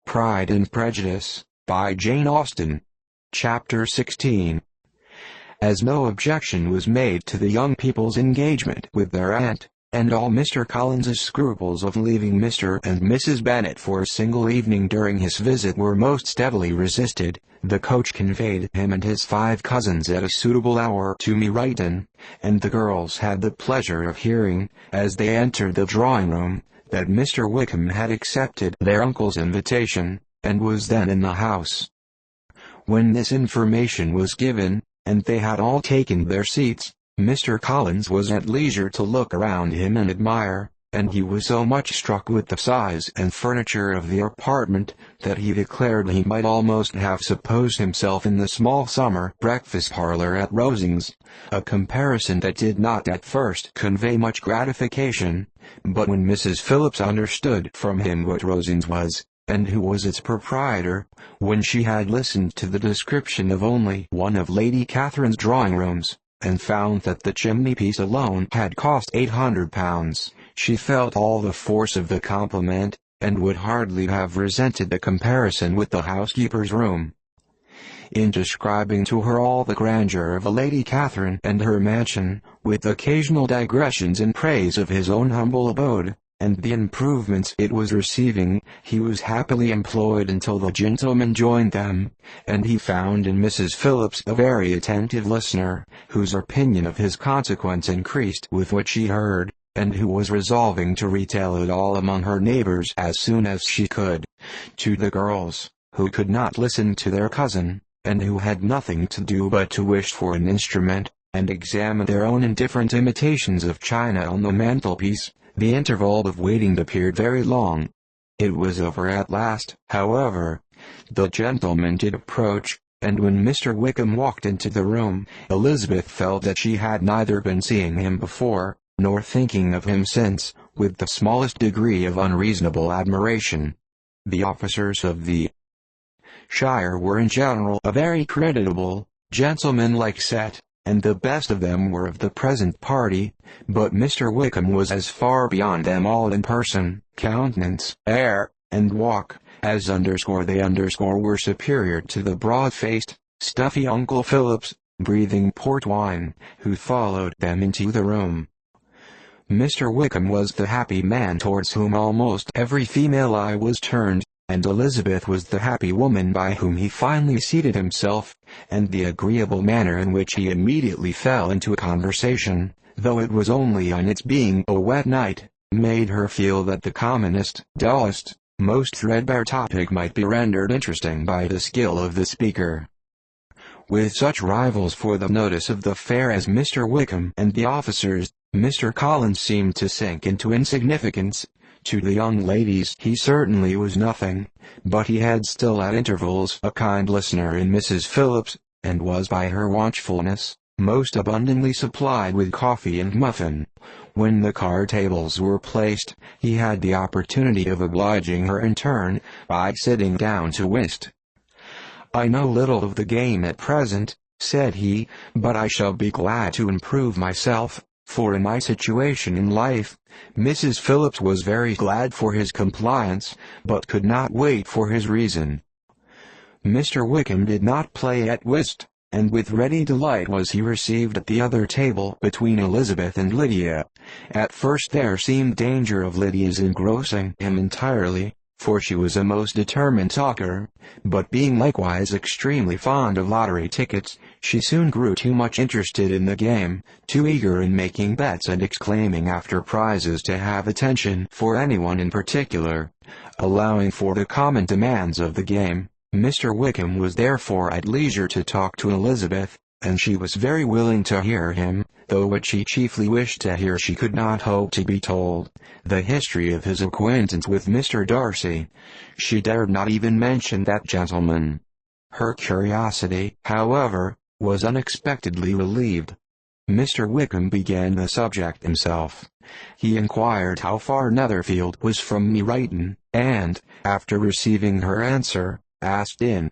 Pride and Prejudice, by Jane Austen. Chapter 16. As no objection was made to the young people's engagement with their aunt, and all Mr. Collins's scruples of leaving Mr. and Mrs. Bennet for a single evening during his visit were most steadily resisted, the coach conveyed him and his 5 cousins at a suitable hour to Meryton, and the girls had the pleasure of hearing, as they entered the drawing-room, that Mr. Wickham had accepted their uncle's invitation, and was then in the house. When this information was given, and they had all taken their seats, Mr. Collins was at leisure to look around him and admire, and he was so much struck with the size and furniture of the apartment, that he declared he might almost have supposed himself in the small summer breakfast parlour at Rosings, a comparison that did not at first convey much gratification, but when Mrs. Phillips understood from him what Rosings was, and who was its proprietor, when she had listened to the description of only one of Lady Catherine's drawing-rooms, and found that the chimney-piece alone had cost £800, she felt all the force of the compliment, and would hardly have resented the comparison with the housekeeper's room. In describing to her all the grandeur of a Lady Catherine and her mansion, with occasional digressions in praise of his own humble abode, and the improvements it was receiving, he was happily employed until the gentlemen joined them, and he found in Mrs. Phillips a very attentive listener, whose opinion of his consequence increased with what she heard, and who was resolving to retail it all among her neighbors as soon as she could. To the girls, who could not listen to their cousin, and who had nothing to do but to wish for an instrument, and examine their own indifferent imitations of china on the mantelpiece, the interval of waiting appeared very long. It was over at last, however. The gentlemen did approach, and when Mr. Wickham walked into the room, Elizabeth felt that she had neither been seeing him before, nor thinking of him since, with the smallest degree of unreasonable admiration. The officers of the shire were in general a very creditable, gentlemanlike set, and the best of them were of the present party, but Mr. Wickham was as far beyond them all in person, countenance, air, and walk, as they were superior to the broad-faced, stuffy Uncle Phillips, breathing port wine, who followed them into the room. Mr. Wickham was the happy man towards whom almost every female eye was turned, and Elizabeth was the happy woman by whom he finally seated himself, and the agreeable manner in which he immediately fell into conversation, though it was only on its being a wet night, made her feel that the commonest, dullest, most threadbare topic might be rendered interesting by the skill of the speaker. With such rivals for the notice of the fair as Mr. Wickham and the officers, Mr. Collins seemed to sink into insignificance. To the young ladies he certainly was nothing, but he had still at intervals a kind listener in Mrs. Phillips, and was by her watchfulness most abundantly supplied with coffee and muffin. When the card tables were placed, he had the opportunity of obliging her in turn, by sitting down to whist. "I know little of the game at present," said he, "but I shall be glad to improve myself, for in my situation in life." Mrs. Phillips was very glad for his compliance, but could not wait for his reason. Mr. Wickham did not play at whist, and with ready delight was he received at the other table between Elizabeth and Lydia. At first there seemed danger of Lydia's engrossing him entirely, for she was a most determined talker, but being likewise extremely fond of lottery tickets, she soon grew too much interested in the game, too eager in making bets and exclaiming after prizes to have attention for anyone in particular. Allowing for the common demands of the game, Mr. Wickham was therefore at leisure to talk to Elizabeth, and she was very willing to hear him, though what she chiefly wished to hear she could not hope to be told, the history of his acquaintance with Mr. Darcy. She dared not even mention that gentleman. Her curiosity, however, was unexpectedly relieved. Mr. Wickham began the subject himself. He inquired how far Netherfield was from Meryton, and, after receiving her answer, asked in